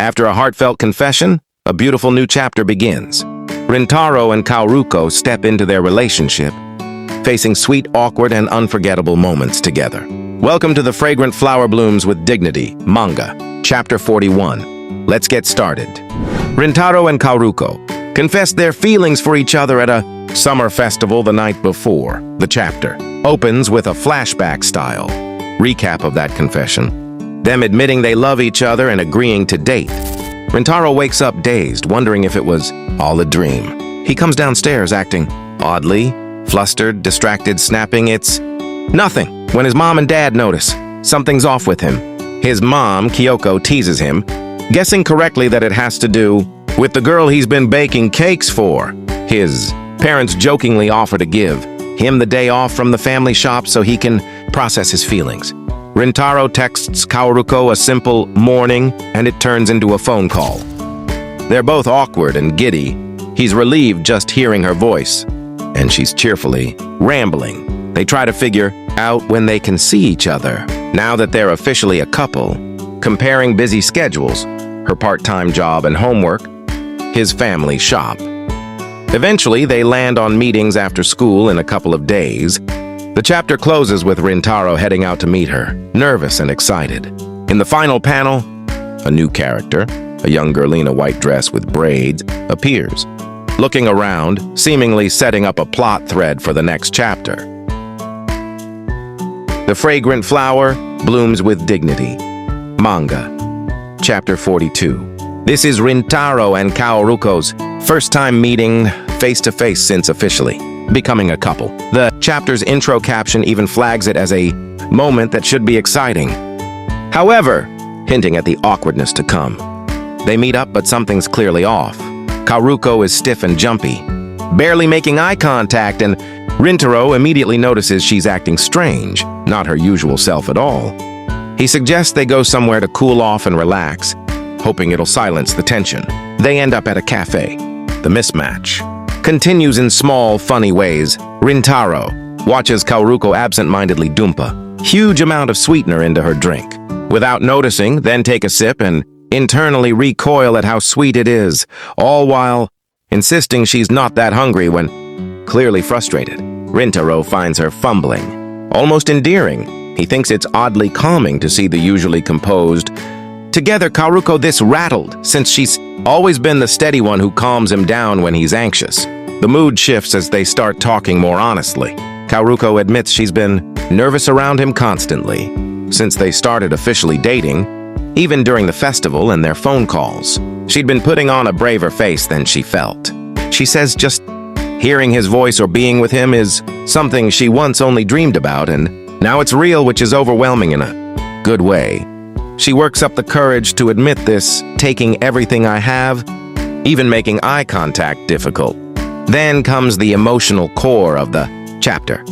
After a heartfelt confession, a beautiful new chapter begins. Rintaro and Kaoruko step into their relationship, facing sweet, awkward, and unforgettable moments together. Welcome to the Fragrant Flower Blooms with Dignity, Manga, Chapter 41. Let's get started. Rintaro and Kaoruko confess their feelings for each other at a summer festival the night before. The chapter opens with a flashback-style recap of that confession, them admitting they love each other and agreeing to date. Rintaro wakes up dazed, wondering if it was all a dream. He comes downstairs acting oddly, flustered, distracted, snapping, "It's nothing," when his mom and dad notice something's off with him. His mom, Kyoko, teases him, guessing correctly that it has to do with the girl he's been baking cakes for. His parents jokingly offer to give him the day off from the family shop so he can process his feelings. Rintaro texts Kaoruko a simple morning, and it turns into a phone call. They're both awkward and giddy. He's relieved just hearing her voice, and she's cheerfully rambling. They try to figure out when they can see each other, now that they're officially a couple, comparing busy schedules, her part-time job and homework, his family shop. Eventually, they land on meetings after school in a couple of days. The chapter closes with Rintaro heading out to meet her, nervous and excited. In the final panel, a new character, a young girl in a white dress with braids, appears, looking around, seemingly setting up a plot thread for the next chapter. The fragrant flower blooms with dignity. Manga, Chapter 42. This is Rintaro and Kaoruko's first time meeting face-to-face since officially becoming a couple. The chapter's intro caption even flags it as a moment that should be exciting. However, hinting at the awkwardness to come. They meet up, but something's clearly off. Kaoruko is stiff and jumpy, barely making eye contact, and Rintaro immediately notices she's acting strange, not her usual self at all. He suggests they go somewhere to cool off and relax, hoping it'll silence the tension. They end up at a cafe. The mismatch continues in small, funny ways. Rintaro watches Kaoruko absent-mindedly dump a huge amount of sweetener into her drink. Without noticing, then take a sip and internally recoil at how sweet it is, all while insisting she's not that hungry when clearly frustrated. Rintaro finds her fumbling, almost endearing. He thinks it's oddly calming to see the usually composed. Together, Kaoruko this rattled, since she's always been the steady one who calms him down when he's anxious. The mood shifts as they start talking more honestly. Kaoruko admits she's been nervous around him constantly, since they started officially dating, even during the festival and their phone calls. She'd been putting on a braver face than she felt. She says just hearing his voice or being with him is something she once only dreamed about, and now it's real, which is overwhelming in a good way. She works up the courage to admit this, taking everything I have, even making eye contact difficult. Then comes the emotional core of the chapter.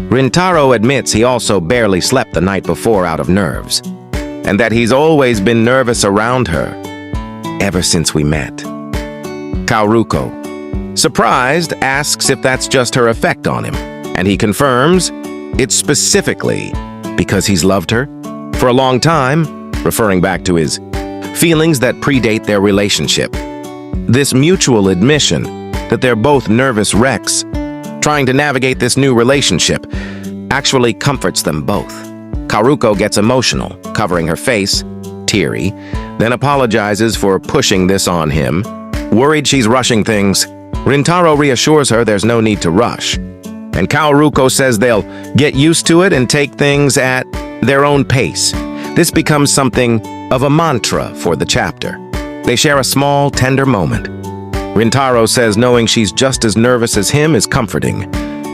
Rintaro admits he also barely slept the night before out of nerves, and that he's always been nervous around her, ever since we met. Kaoruko, surprised, asks if that's just her effect on him, and he confirms it's specifically because he's loved her for a long time, referring back to his feelings that predate their relationship. This mutual admission that they're both nervous wrecks trying to navigate this new relationship actually comforts them both. Kaoruko gets emotional, covering her face, teary, then apologizes for pushing this on him. Worried she's rushing things, Rintaro reassures her there's no need to rush, and Kaoruko says they'll get used to it and take things at their own pace. This becomes something of a mantra for the chapter. They share a small, tender moment. Rintaro says knowing she's just as nervous as him is comforting,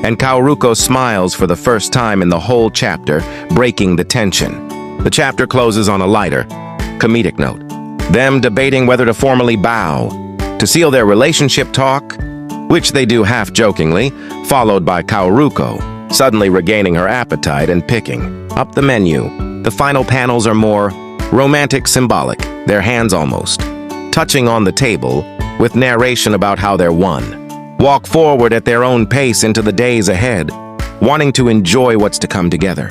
and Kaoruko smiles for the first time in the whole chapter, breaking the tension. The chapter closes on a lighter, comedic note, them debating whether to formally bow, to seal their relationship talk, which they do half-jokingly, followed by Kaoruko suddenly regaining her appetite and picking up the menu. The final panels are more romantic, symbolic, their hands almost touching on the table, with narration about how they're one. Walk forward at their own pace into the days ahead, wanting to enjoy what's to come together.